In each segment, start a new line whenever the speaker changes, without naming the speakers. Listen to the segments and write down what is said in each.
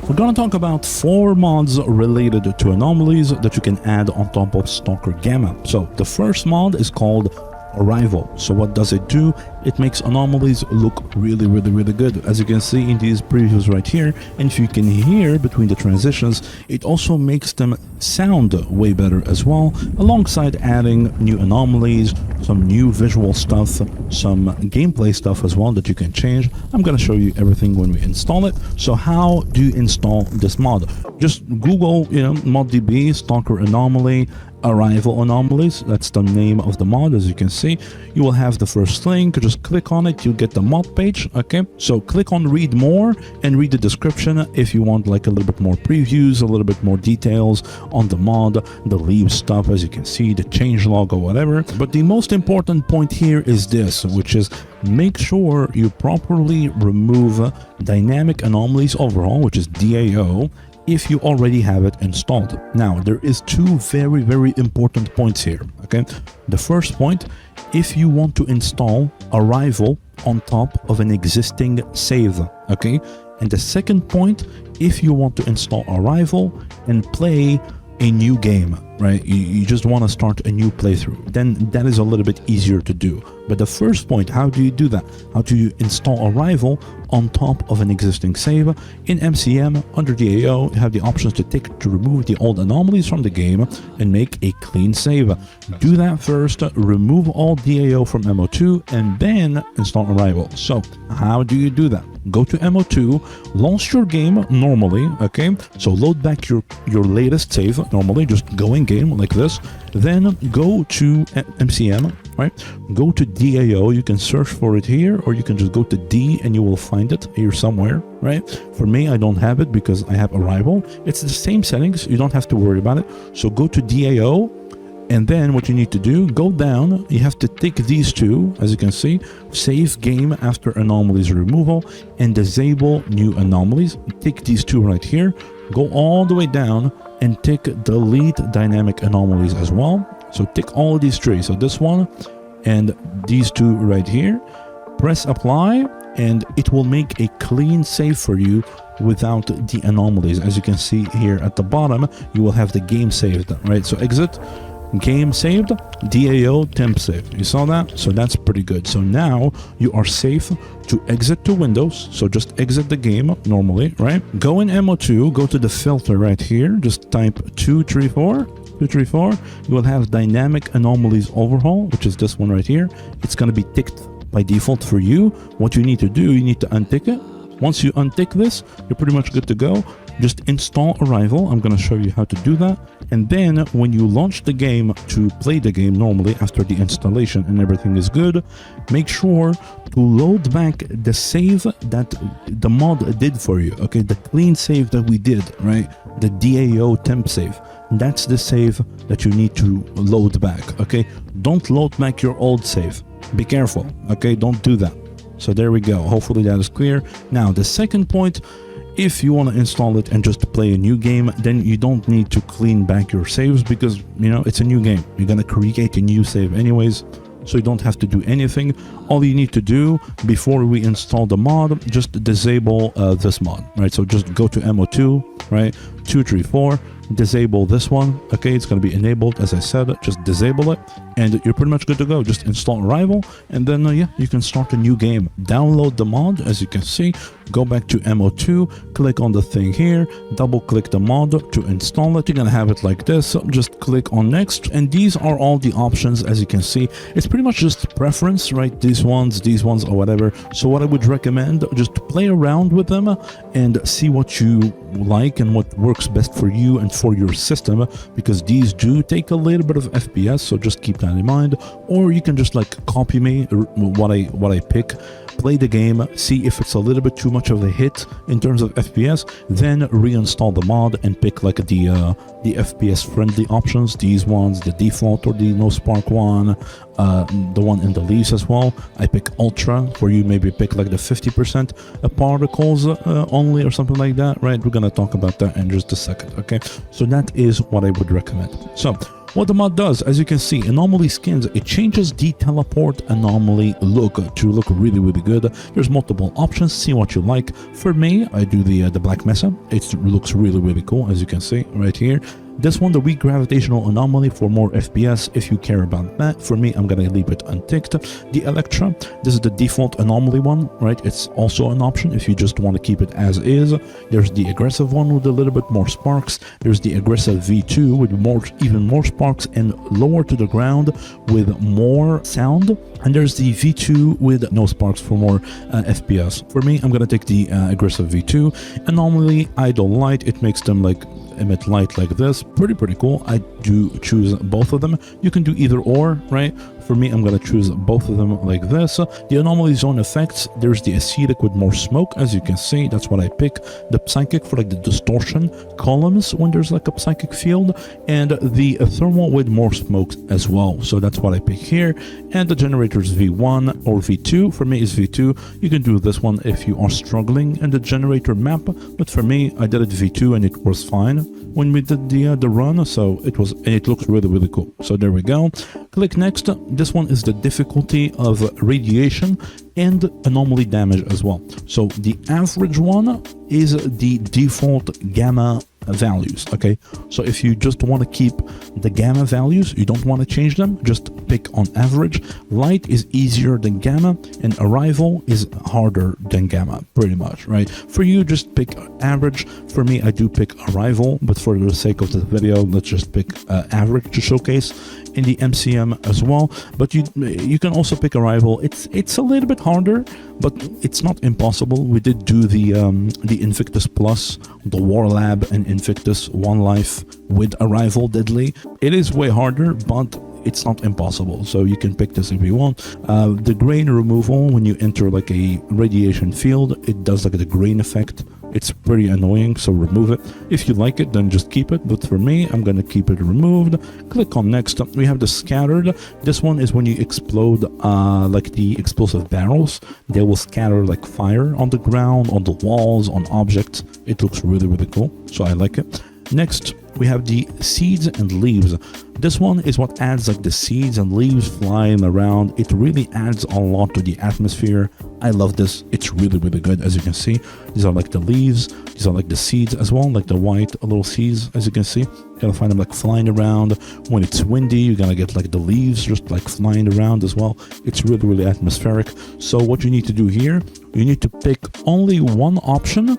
We're gonna talk about 4 mods related to anomalies that you can add on top of STALKER Gamma. So the first mod is called Arrival. So what does it do? It makes anomalies look really good, as you can see in these previews right here. And if you can hear between the transitions, it also makes them sound way better as well, alongside adding new anomalies, some new visual stuff, some gameplay stuff as well that you can change. I'm going to show you everything when we install it. So how do you install this mod? Just Google, moddb STALKER Anomaly Arrival Anomalies. That's the name of the mod. As you can see, you will have the first link. Just click on it, you'll get the mod page. Okay, so click on read more and read the description if you want like a little bit more previews, a little bit more details on the mod, the leave stuff, as you can see, the change log or whatever. But the most important point here is this, which is make sure you properly remove dynamic anomalies overall, which is DAO, if you already have it installed. Now, there is 2 very important points here, okay? The first point, if you want to install Arrival on top of an existing save, okay? And the second point, if you want to install Arrival and play a new game, right? You just want to start a new playthrough, then that is a little bit easier to do. But the first point, how do you do that? How do you install Arrival on top of an existing save? In MCM, under DAO, you have the options to remove the old anomalies from the game and make a clean save. Do that first, remove all DAO from MO2, and then install Arrival. So how do you do that? Go to MO2, launch your game normally, okay? So load back your latest save normally, just go in game like this. Then go to MCM, right? Go to DAO, you can search for it here, or you can just go to D and you will find it here somewhere, right? For me, I don't have it because I have Arrival. It's the same settings, you don't have to worry about it. So go to DAO, and then what you need to do, go down, you have to tick these 2, as you can see, save game after anomalies removal and disable new anomalies. Tick these 2 right here, go all the way down and tick delete dynamic anomalies as well. So tick all of these 3, so this one and these 2 right here, press apply, and it will make a clean save for you without the anomalies. As you can see here at the bottom, you will have the game saved, right? So exit, game saved, DAO temp save. You saw that? So that's pretty good. So now you are safe to exit to Windows. So just exit the game normally, right? Go in MO2, go to the filter right here, just type 234. You will have dynamic anomalies overhaul, which is this one right here. It's going to be ticked by default for you. What you need to do, you need to untick it. Once you untick this, you're pretty much good to go. Just install Arrival. I'm going to show you how to do that. And then when you launch the game to play the game normally after the installation and everything is good, make sure to load back the save that the mod did for you. Okay, the clean save that we did, right? The DAO temp save. That's the save that you need to load back. Okay, don't load back your old save. Be careful. Okay, don't do that. So there we go. Hopefully that is clear. Now the second point, if you want to install it and just play a new game, then you don't need to clean back your saves because, it's a new game. You're going to create a new save anyways, so you don't have to do anything. All you need to do before we install the mod, just disable this mod, right? So just go to MO2, right? 234, disable this one. Okay, it's going to be enabled, as I said. Just disable it and you're pretty much good to go. Just install Arrival, and then yeah, you can start a new game. Download the mod, as you can see. Go back to MO2, click on the thing here, double click the mod to install it. You're gonna have it like this. So just click on next, and these are all the options. As you can see, it's pretty much just preference, right? These ones or whatever. So what I would recommend, just play around with them and see what you like and what works best for you and for your system, because these do take a little bit of FPS, so just keep that in mind. Or you can just like copy me what I pick, play the game, see if it's a little bit too much of a hit in terms of FPS, then reinstall the mod and pick like the FPS friendly options, these ones, the default or the no spark one, the one in the leaves as well. I pick ultra, where you maybe pick like the 50% particles only or something like that, right? We're gonna talk about that in just a second. Okay, so that is what I would recommend. So What the mod does, as you can see, anomaly skins, it changes the teleport anomaly look to look really, really good. There's multiple options, see what you like. For me, I do the black mesa. It looks really, really cool, as you can see right here. This one, the weak gravitational anomaly for more FPS, if you care about that. For me, I'm gonna leave it unticked. The Electra, this is the default anomaly one, right? It's also an option if you just want to keep it as is. There's the aggressive one with a little bit more sparks. There's the aggressive V2 with even more sparks and lower to the ground with more sound. And there's the V2 with no sparks for more FPS. For me, I'm gonna take the aggressive V2. Anomaly, idle light, it makes them like emit light like this. Pretty cool. I do choose both of them. You can do either or, right? For me, I'm gonna choose both of them like this. The anomaly zone effects, there's the acidic with more smoke, as you can see, that's what I pick. The psychic for like the distortion columns when there's like a psychic field, and the thermal with more smoke as well. So that's what I pick here. And the generator's V1 or V2. For me, is V2. You can do this one if you are struggling in the generator map, but for me, I did it V2 and it was fine when we did the run, so it looks really cool. So there we go. Click next. This one is the difficulty of radiation and anomaly damage as well. So the average one is the default gamma values. Okay, so if you just want to keep the gamma values, you don't want to change them, just pick on average. Light is easier than gamma, and arrival is harder than gamma, pretty much, right? For you, just pick average. For me, I do pick arrival, but for the sake of the video, let's just pick average to showcase in the MCM as well. But you can also pick arrival. It's a little bit harder, but it's not impossible. We did do the Invictus Plus, the War Lab, and Invictus One Life with arrival deadly. It is way harder, but it's not impossible, so you can pick this if you want. The grain removal, when you enter like a radiation field, it does like the grain effect. It's pretty annoying, so remove it. If you like it, then just keep it, but for me, I'm gonna keep it removed. Click on next. We have the scattered. This one is when you explode like the explosive barrels. They will scatter like fire on the ground, on the walls, on objects. It looks really cool, so I like it. Next, we have the seeds and leaves. This one is what adds like the seeds and leaves flying around. It really adds a lot to the atmosphere. I love this. It's really good, as you can see. These are like the leaves. These are like the seeds as well, like the white little seeds, as you can see. You're gonna find them like flying around. When it's windy, you're gonna get like the leaves just like flying around as well. It's really atmospheric. So what you need to do here, you need to pick only one option,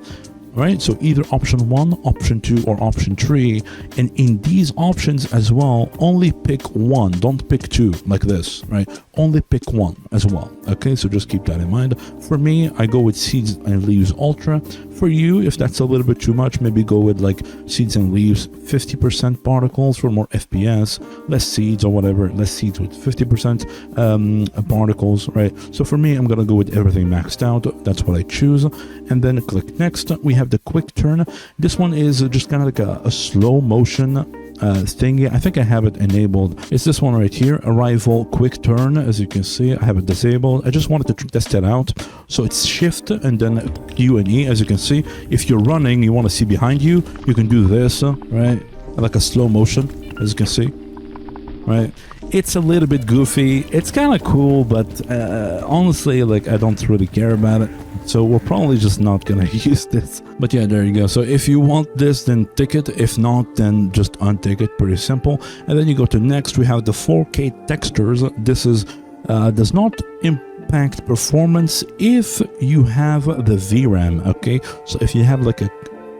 right? So either option 1, option 2, or option 3. And in these options as well, only pick one. Don't pick two like this, right? Only pick one as well. Okay, so just keep that in mind. For me, I go with Seeds and Leaves Ultra. For you, if that's a little bit too much, maybe go with like Seeds and Leaves 50% particles for more FPS, less seeds or whatever, less seeds with 50% particles, right? So for me, I'm gonna go with everything maxed out. That's what I choose. And then click next. We have the quick turn. This one is just kind of like a slow motion thingy. I think I have it enabled. It's this one right here, arrival quick turn. As you can see, I have it disabled. I just wanted to test it out. So it's shift and then Q and E. As you can see, if you're running, you want to see behind you, you can do this, right? Like a slow motion, as you can see, right? It's a little bit goofy. It's kind of cool, but honestly, like, I don't really care about it. So we're probably just not gonna use this. But yeah, there you go. So if you want this, then tick it. If not, then just untick it. Pretty simple. And then you go to next. We have the 4K textures. This is does not impact performance if you have the VRAM. Okay, so if you have like a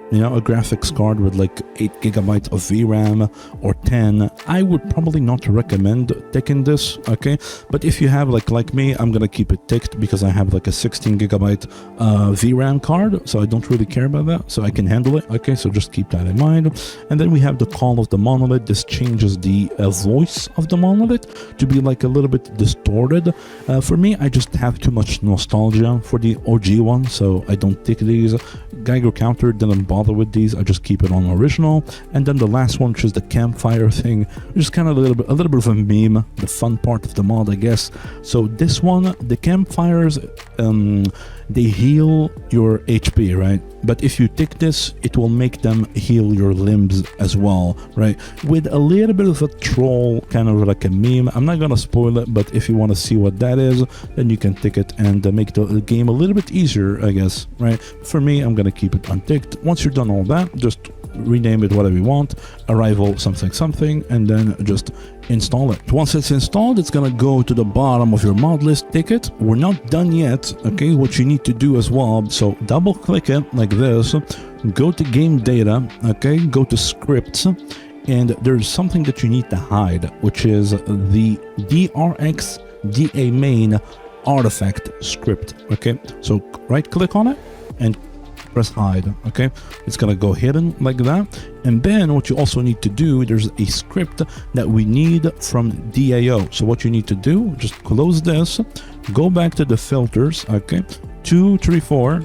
graphics card with like 8 GB of VRAM or 10, I would probably not recommend ticking this, okay? But if you have like me, I'm gonna keep it ticked because I have like a 16 GB VRAM card, so I don't really care about that, so I can handle it, okay? So just keep that in mind. And then we have the call of the monolith. This changes the voice of the monolith to be like a little bit distorted. For me, I just have too much nostalgia for the OG one, so I don't tick these. Geiger counter didn't bother bother with these. I just keep it on original. And then the last one, which is the campfire thing, which is kind of a little bit of a meme, the fun part of the mod, I guess. So this one, the campfires, they heal your HP, right? But if you tick this, it will make them heal your limbs as well, right? With a little bit of a troll, kind of like a meme. I'm not gonna spoil it, but if you want to see what that is, then you can tick it and make the game a little bit easier, I guess, right? For me, I'm gonna keep it unticked. Once you're done all that, just rename it whatever you want, arrival something something, and then just install it. Once it's installed, it's gonna go to the bottom of your mod list, tick it. We're not done yet, okay? What you need to do as well, so double click it like this, go to game data, okay, go to scripts, and there's something that you need to hide, which is the DRX DA main artifact script, okay? So right click on it and press hide, okay? It's gonna go hidden like that. And then what you also need to do, there's a script that we need from DAO. So what you need to do, just close this, go back to the filters, okay? 2, 3, 4,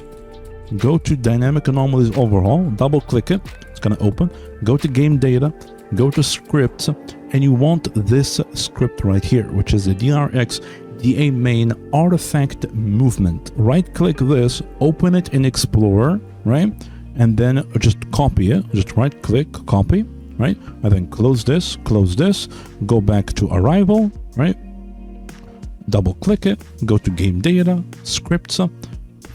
go to dynamic anomalies overhaul, double click it, it's gonna open, go to game data, go to scripts, and you want this script right here, which is the DRX DA main artifact movement. Right click this, open it in Explorer, right? And then just copy it, just right click, copy, right? And then close this, go back to arrival, right? Double click it, go to game data, scripts,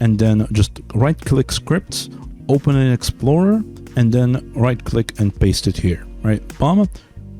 and then just right click scripts, open in Explorer, and then right click and paste it here, right? Boom.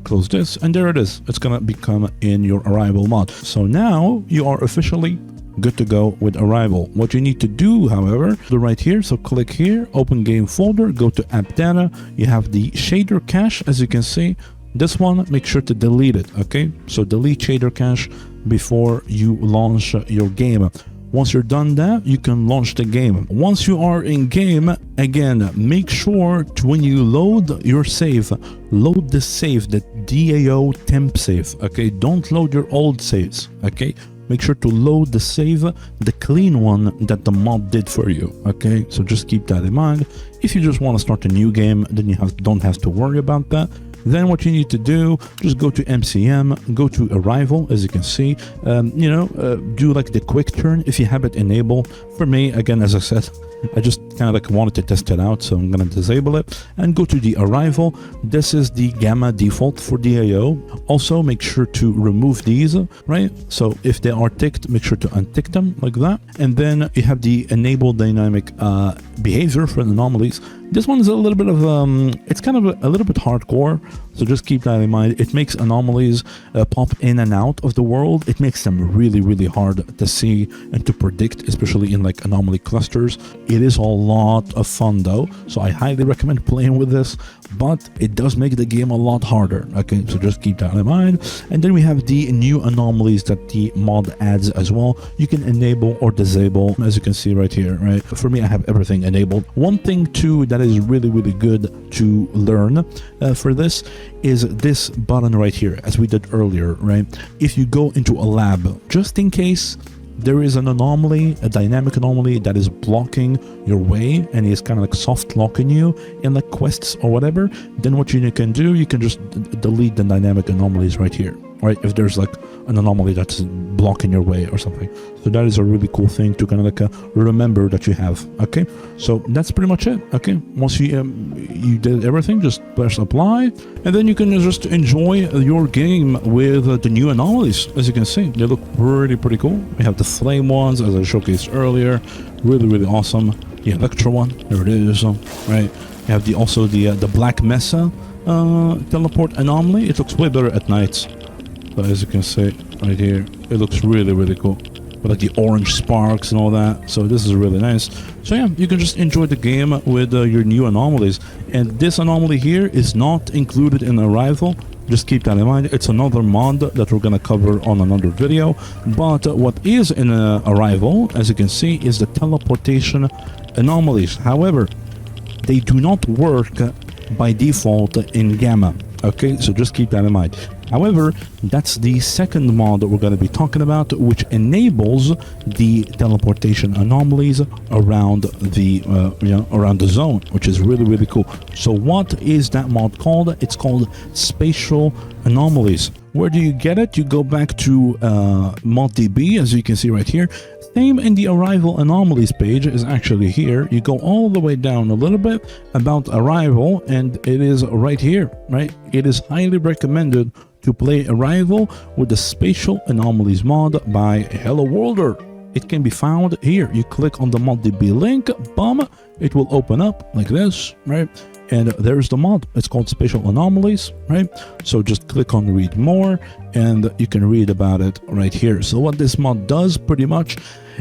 Close this, and there it is. It's gonna become in your arrival mod. So now you are officially good to go with arrival. What you need to do, however, do right here, so click here, open game folder, go to app data, you have the shader cache, as you can see. This one, make sure to delete it, okay? So delete shader cache before you launch your game. Once you're done that, you can launch the game. Once you are in game, again, make sure to, when you load your save, load the save, the DAO temp save, okay? Don't load your old saves, okay? Make sure to load the save, the clean one that the mod did for you, okay? So just keep that in mind. If you just want to start a new game, then you don't have to worry about that. Then what you need to do, just go to MCM, go to arrival, as you can see, do like the quick turn if you have it enabled. For me, again, as I said, I just kind of like wanted to test it out, so I'm going to disable it and go to the arrival. This is the gamma default for DAO. Also, make sure to remove these, right? So if they are ticked, make sure to untick them like that. And then you have the enable dynamic behavior for anomalies. This one is a little bit of, it's kind of a little bit hardcore, so just keep that in mind. It makes anomalies pop in and out of the world. It makes them really, really hard to see and to predict, especially in like anomaly clusters. It is a lot of fun though, so I highly recommend playing with this, but it does make the game a lot harder, okay? So just keep that in mind. And then we have the new anomalies that the mod adds as well. You can enable or disable, as you can see right here, right? For me, I have everything enabled. One thing too that is really, really good to learn for this is this button right here, as we did earlier, right? If you go into a lab, just in case there is an anomaly, a dynamic anomaly that is blocking your way and is kind of like soft locking you in like quests or whatever, then what you can do, you can just delete the dynamic anomalies right here, right? If there's like an anomaly that's blocking your way or something. So that is a really cool thing to kind of like remember that you have, okay? So that's pretty much it, okay? Once you did everything, just press apply, and then you can just enjoy your game with the new anomalies. As you can see, they look pretty cool. We have the flame ones, as I showcased earlier, really awesome. The electro one, there it is, right? We have also the black mesa teleport anomaly. It looks way better at night. But as you can see right here, it looks really cool. With like the orange sparks and all that. So this is really nice. So yeah, you can just enjoy the game with your new anomalies. And this anomaly here is not included in Arrival. Just keep that in mind. It's another mod that we're gonna cover on another video. But what is in Arrival, as you can see, is the teleportation anomalies. However, they do not work by default in Gamma. Okay, so just keep that in mind. However, that's the second mod that we're going to be talking about, which enables the teleportation anomalies around the around the zone, which is really, really cool. So what is that mod called? It's called Spacial Anomalies. Where do you get it? You go back to mod.db, as you can see right here. Same in the arrival anomalies page is actually here. You go all the way down a little bit about arrival, and it is right here, right? It is highly recommended to play arrival with the Spacial Anomalies mod by Hello Worlder. It can be found here. You click on the mod.db link, boom, it will open up like this, right? And there's the mod. It's called Spacial Anomalies, right? So just click on read more and you can read about it right here. So what this mod does pretty much,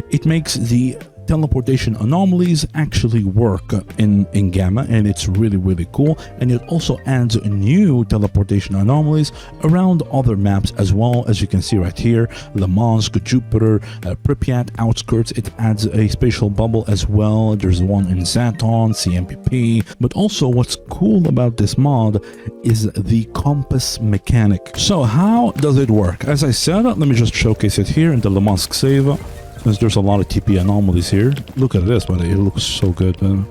it makes the teleportation anomalies actually work in Gamma, and it's really, really cool. And it also adds new teleportation anomalies around other maps as well, as you can see right here. Lemansk, Jupiter, Pripyat, Outskirts. It adds a spatial bubble as well. There's one in Zaton, CMPP. But also what's cool about this mod is the compass mechanic. So how does it work? As I said, let me just showcase it here in the Lemansk save. Since there's a lot of TP anomalies here. Look at this, buddy. It looks so good, man.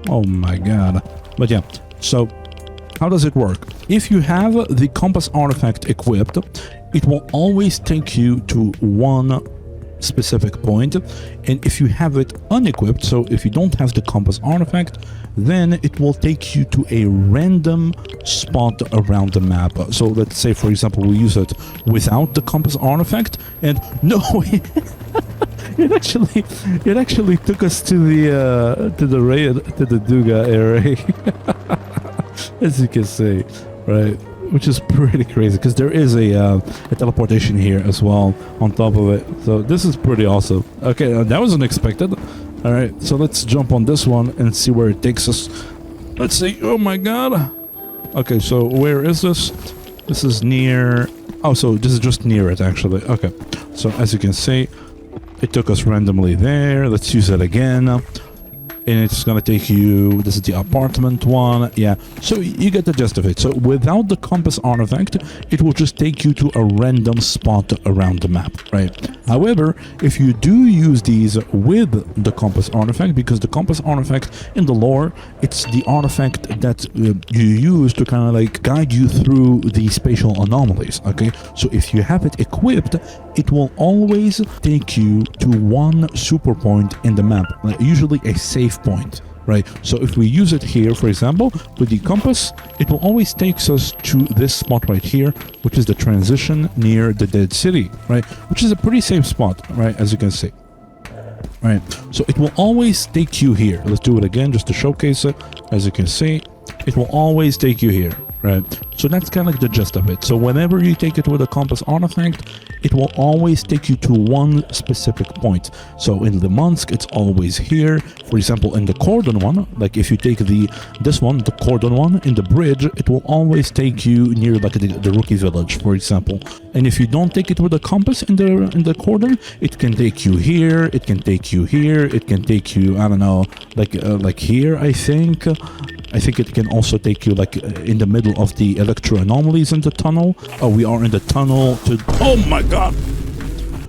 Oh my god. But yeah, so how does it work? If you have the compass artifact equipped, it will always take you to one specific point. And if you have it unequipped, so if you don't have the compass artifact, then it will take you to a random spot around the map. So let's say, for example, we use it without the compass artifact, and no, it actually took us to the raid, to the N.D.A area, as you can see, right? Which is pretty crazy because there is a teleportation here as well on top of it. So this is pretty awesome. Okay, that was unexpected. All right, so let's jump on this one and see where it takes us. Let's see. Oh my god. Okay, so where is this? This is near... Oh, so this is just near it, actually. Okay, so as you can see, it took us randomly there. Let's use it again. And it's gonna take you... This is the apartment one. Yeah, so you get the gist of it. So without the compass artifact, it will just take you to a random spot around the map, right? However, if you do use these with the compass artifact, because the compass artifact in the lore, it's the artifact that you use to kind of like guide you through the spatial anomalies, okay? So if you have it equipped, it will always take you to one super point in the map, like usually a safe point, right? So if we use it here, for example, with the compass, it will always take us to this spot right here, which is the transition near the dead city, right? Which is a pretty safe spot, right? As you can see, right? So it will always take you here. Let's do it again just to showcase it. As you can see, it will always take you here, right? So that's kind of like the gist of it. So whenever you take it with a compass artifact, it will always take you to one specific point. So in the Lemansk, it's always here. For example, in the Cordon one, like if you take this one, the Cordon one, in the bridge, it will always take you near like the rookie village, for example. And if you don't take it with a compass in the Cordon, it can take you here, it can take you here, it can take you, I don't know, like here, I think. I think it can also take you like in the middle of the electro anomalies in the tunnel. Oh, we are in the tunnel to... Oh my god!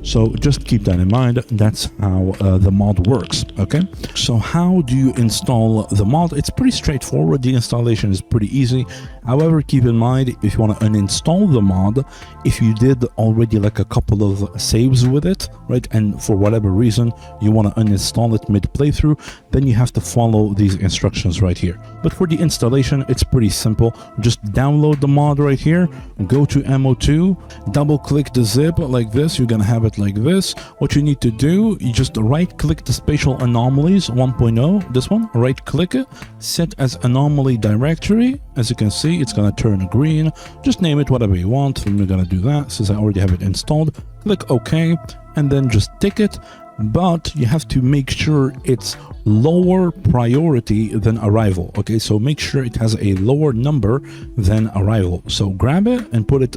So just keep that in mind. That's how the mod works, okay? So how do you install the mod? It's pretty straightforward. The installation is pretty easy. However, keep in mind, if you want to uninstall the mod, if you did already like a couple of saves with it, right, and for whatever reason you want to uninstall it mid-playthrough, then you have to follow these instructions right here. But for the installation, it's pretty simple. Just download the mod right here, go to MO2, double-click the zip like this. You're gonna have it like this. What you need to do, you just right-click the Spacial Anomalies 1.0, this one, right-click it, set as anomaly directory. As you can see, it's gonna turn green. Just name it whatever you want. I'm gonna do that since I already have it installed. Click OK, and then just tick it. But you have to make sure it's lower priority than arrival. Okay, so make sure it has a lower number than arrival. So grab it and put it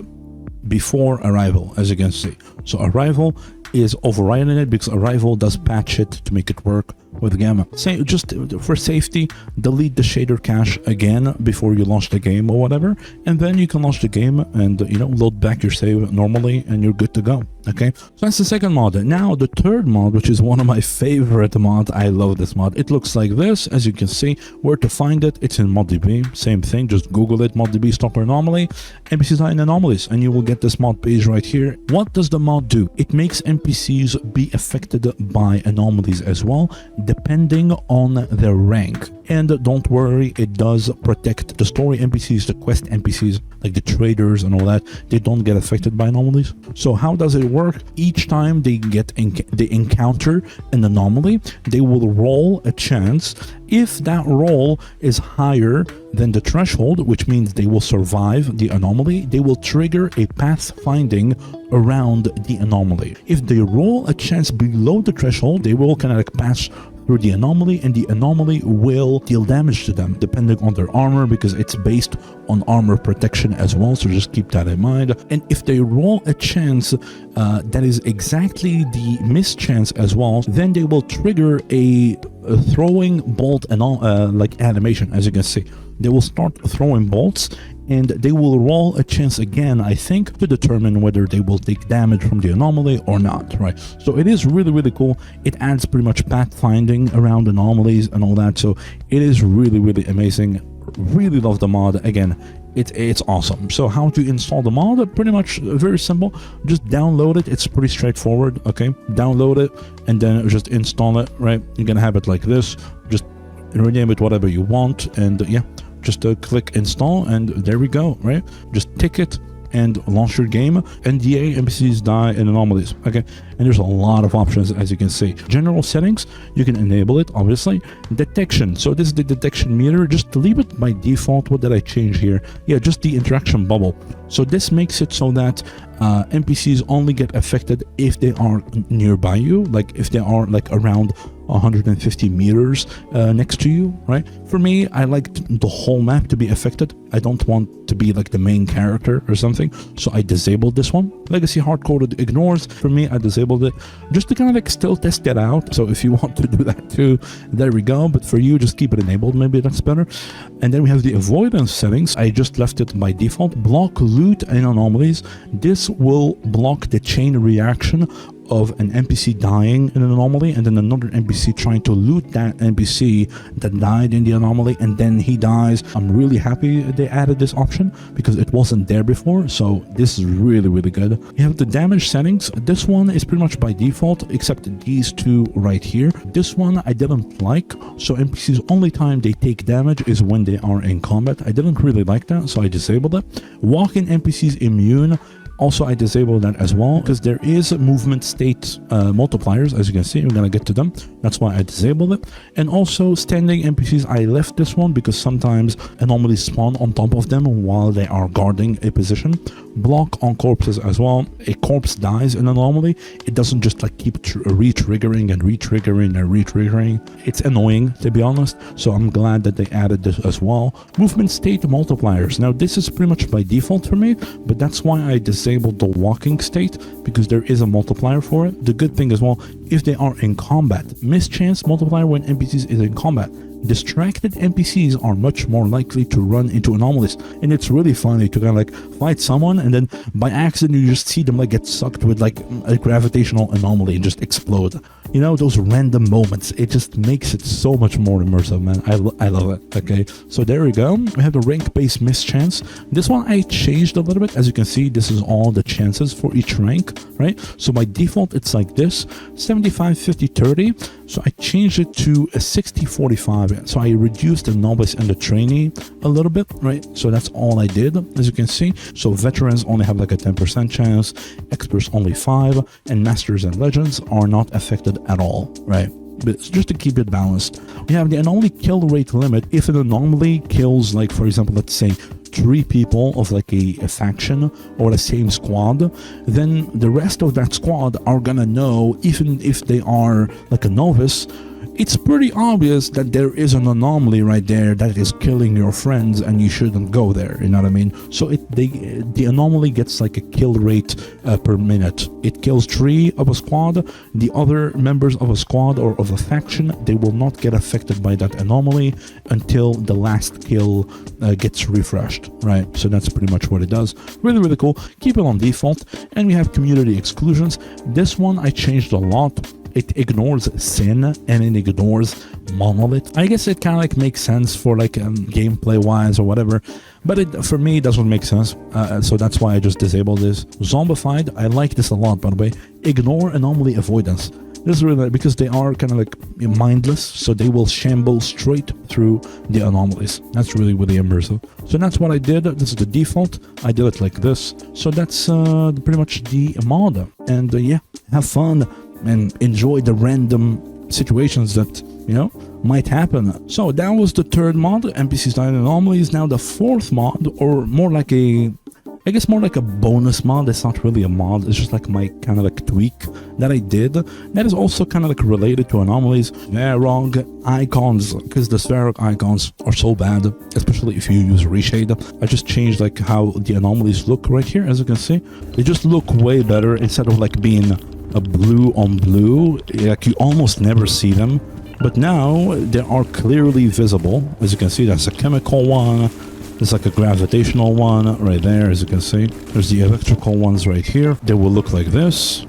before arrival, as you can see. So arrival is overriding it because arrival does patch it to make it work with Gamma. Say, just for safety, delete the shader cache again before you launch the game or whatever, and then you can launch the game and, you know, load back your save normally and you're good to go. Okay, so that's the second mod. Now the third mod, which is one of my favorite mods. I love this mod. It looks like this. As you can see, where to find it, it's in ModDB. Same thing, just Google it, ModDB STALKER Anomaly, NPCs and Anomalies, and you will get this mod page right here. What does the mod do? It makes NPCs be affected by anomalies as well, depending on their rank. And don't worry, it does protect the story NPCs, the quest NPCs, like the traders and all that. They don't get affected by anomalies. So how does it work? Each time they encounter an anomaly, they will roll a chance. If that roll is higher than the threshold, which means they will survive the anomaly, they will trigger a pathfinding around the anomaly. If they roll a chance below the threshold, they will kind of like pass through the anomaly, and the anomaly will deal damage to them depending on their armor, because it's based on armor protection as well, so just keep that in mind. And if they roll a chance that is exactly the mischance as well, then they will trigger a throwing bolt and like animation. As you can see, they will start throwing bolts, and they will roll a chance again, I think, to determine whether they will take damage from the anomaly or not, right? So it is really, really cool. It adds pretty much pathfinding around anomalies and all that, so it is really, really amazing. Really love the mod. Again, it's awesome. So how to install the mod? Pretty much very simple. Just download it. It's pretty straightforward. Okay, download it and then just install it, right? You're gonna have it like this. Just rename it whatever you want, and yeah, just click install, and there we go, right? Just tick it and launch your game. N.D.A, NPCs, die, and anomalies. Okay, and there's a lot of options, as you can see. General settings, you can enable it, obviously. Detection, so this is the detection meter. Just leave it by default. What did I change here? Yeah, just the interaction bubble. So this makes it so that NPCs only get affected if they are nearby you, like if they are like around 150 meters next to you, right? For me, I like the whole map to be affected. I don't want to be like the main character or something, so I disabled this one. Legacy hard-coded ignores. For me, I disabled it just to kind of like still test it out. So if you want to do that too, there we go. But for you, just keep it enabled. Maybe that's better. And then we have the avoidance settings. I just left it by default. Block loot and anomalies. This will block the chain reaction of an NPC dying in an anomaly and then another NPC trying to loot that NPC that died in the anomaly, and then he dies. I'm really happy they added this option because it wasn't there before, so this is really, really good. You have the damage settings. This one is pretty much by default except these two right here. This one I didn't like, so NPCs only time they take damage is when they are in combat. I didn't really like that, so I disabled it. Walk-in NPCs immune. Also, I disabled that as well because there is movement state multipliers, as you can see. We're gonna get to them. That's why I disabled it. And also standing NPCs, I left this one because sometimes anomalies spawn on top of them while they are guarding a position. Block on corpses as well. A corpse dies in an anomaly, it doesn't just like keep re-triggering and re-triggering and re-triggering. It's annoying, to be honest, so I'm glad that they added this as well. Movement state multipliers. Now this is pretty much by default for me, but that's why I disabled the walking state, because there is a multiplier for it. The good thing as well, if they are in combat, mischance multiplier when NPCs is in combat. Distracted NPCs are much more likely to run into anomalies, and it's really funny to kind of like fight someone and then by accident you just see them like get sucked with like a gravitational anomaly and just explode. You know, those random moments, it just makes it so much more immersive, man. I love it. Okay, so there we go. We have the rank-based mischance. This one I changed a little bit. As you can see, this is all the chances for each rank, right? So by default it's like this: 75, 50, 30. So I changed it to a 60, 45. So I reduced the novice and the trainee a little bit, right? So that's all I did, as you can see. So veterans only have like a 10% chance, experts only 5, and masters and legends are not affected at all, right? But just to keep it balanced, we have the anomaly kill rate limit. If an anomaly kills, like for example, let's say 3 people of like a faction or the same squad, then the rest of that squad are gonna know, even if they are like a novice, it's pretty obvious that there is an anomaly right there that is killing your friends and you shouldn't go there, you know what I mean? So the anomaly gets like a kill rate per minute. It kills 3 of a squad. The other members of a squad or of a faction, they will not get affected by that anomaly until the last kill gets refreshed, right? So that's pretty much what it does. Really, really cool. Keep it on default. And we have community exclusions. This one I changed a lot. It ignores sin and it ignores monolith. I guess it kind of like makes sense for like gameplay wise or whatever, but for me it doesn't make sense, so that's why I just disabled this. Zombified, I like this a lot, by the way. Ignore anomaly avoidance. This is really because they are kind of like mindless, so they will shamble straight through the anomalies. That's really, really immersive. So that's what I did. This is the default. I did it like this. So that's pretty much the mod. And yeah, have fun and enjoy the random situations that, you know, might happen. So that was the 3rd mod, NPCs and anomalies. Now the 4th mod, or more like I guess more like a bonus mod. It's not really a mod, it's just like my kind of like tweak that I did. That is also kind of like related to anomalies. Svarog Icons, because the Svarog Icons are so bad, especially if you use reshade. I just changed like how the anomalies look right here, as you can see. They just look way better instead of like being a blue on blue, like you almost never see them, but now they are clearly visible. As you can see, that's a chemical one, there's like a gravitational one right there, as you can see. There's the electrical ones right here. They will look like this,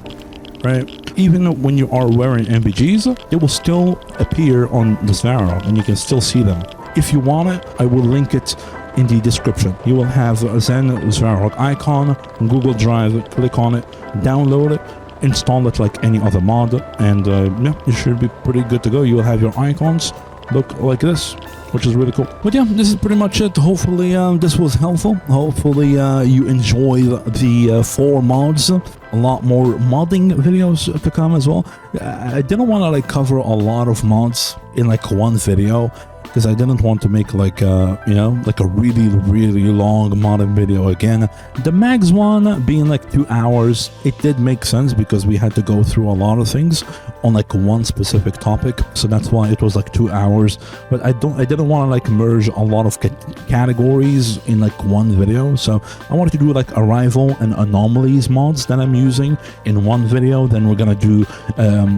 right? Even when you are wearing NPCs, they will still appear on the Svarog and you can still see them. If you want it, I will link it in the description. You will have a Svarog icon, Google Drive, click on it, download it, install it like any other mod, and yeah, you should be pretty good to go. You will have your icons look like this, which is really cool. But yeah, this is pretty much it. Hopefully this was helpful. Hopefully you enjoy the 4 mods. A lot more modding videos to come as well. I didn't want to like cover a lot of mods in like one video, because I didn't want to make like you know, like a really, really long modding video again. The mags one being like 2 hours, it did make sense because we had to go through a lot of things on like one specific topic, so that's why it was like 2 hours. But I didn't want to like merge a lot of categories in like one video, so I wanted to do like arrival and anomalies mods that I'm using in one video. Then we're gonna do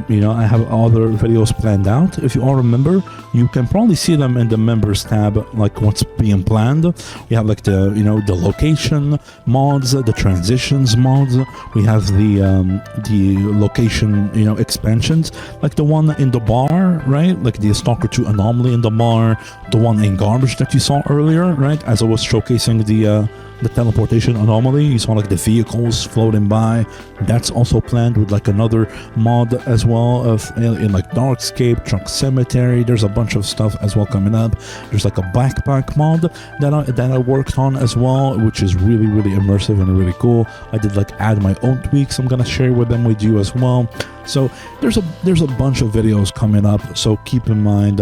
you know, I have other videos planned out. If you all remember, you can probably see them in the members tab, like what's being planned. We have like the, you know, the location mods, the transitions mods. We have the location, you know, expansions, like the one in the bar, right? Like the Stalker 2 anomaly in the bar, the one in garbage that you saw earlier, right? As I was showcasing the teleportation anomaly, you saw like the vehicles floating by. That's also planned with like another mod as well of in like Darkscape, Truck Cemetery. There's a bunch of stuff as well coming up. There's like a backpack mod that I worked on as well, which is really, really immersive and really cool. I did like add my own tweaks. I'm gonna share with them with you as well. So there's a bunch of videos coming up, so keep in mind,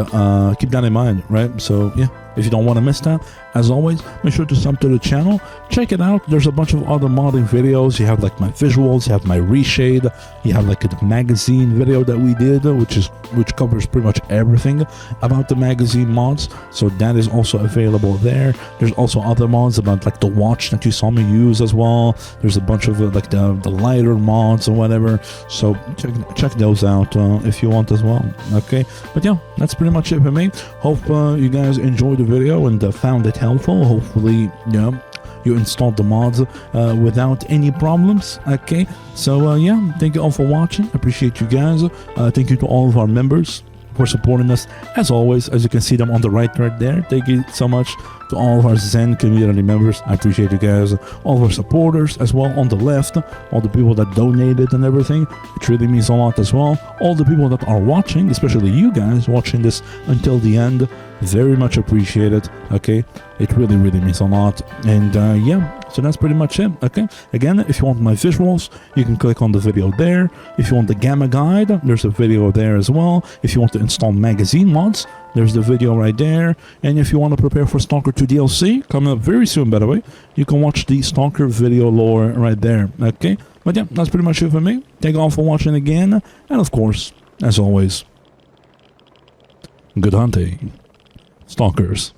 keep that in mind, right? So yeah, if you don't want to miss that, as always, make sure to sub to the channel, check it out. There's a bunch of other modding videos. You have like my visuals, you have my reshade, you have like a magazine video that we did, which covers pretty much everything about the magazine mods, so that is also available there. There's also other mods about like the watch that you saw me use as well. There's a bunch of like the lighter mods or whatever, so check those out if you want as well. Okay, but yeah, that's pretty much it for me. Hope you guys enjoyed the video and found it helpful. Hopefully, yeah, you installed the mods without any problems. Okay, so yeah, thank you all for watching. Appreciate you guys. Thank you to all of our members for supporting us as always. As you can see them on the right there, thank you so much to all of our Zen community members. I appreciate you guys. All of our supporters as well on the left, all the people that donated and everything, it really means a lot as well. All the people that are watching, especially you guys watching this until the end, very much appreciated. Okay, it really, really means a lot. And yeah, so that's pretty much it. Okay, again, if you want my visuals, you can click on the video there. If you want the gamma guide, there's a video there as well. If you want to install magazine mods, there's the video right there. And if you want to prepare for Stalker 2 DLC, coming up very soon, by the way, you can watch the Stalker video lore right there. Okay, but yeah, that's pretty much it for me. Thank you all for watching again, and of course, as always, Good hunting, stalkers.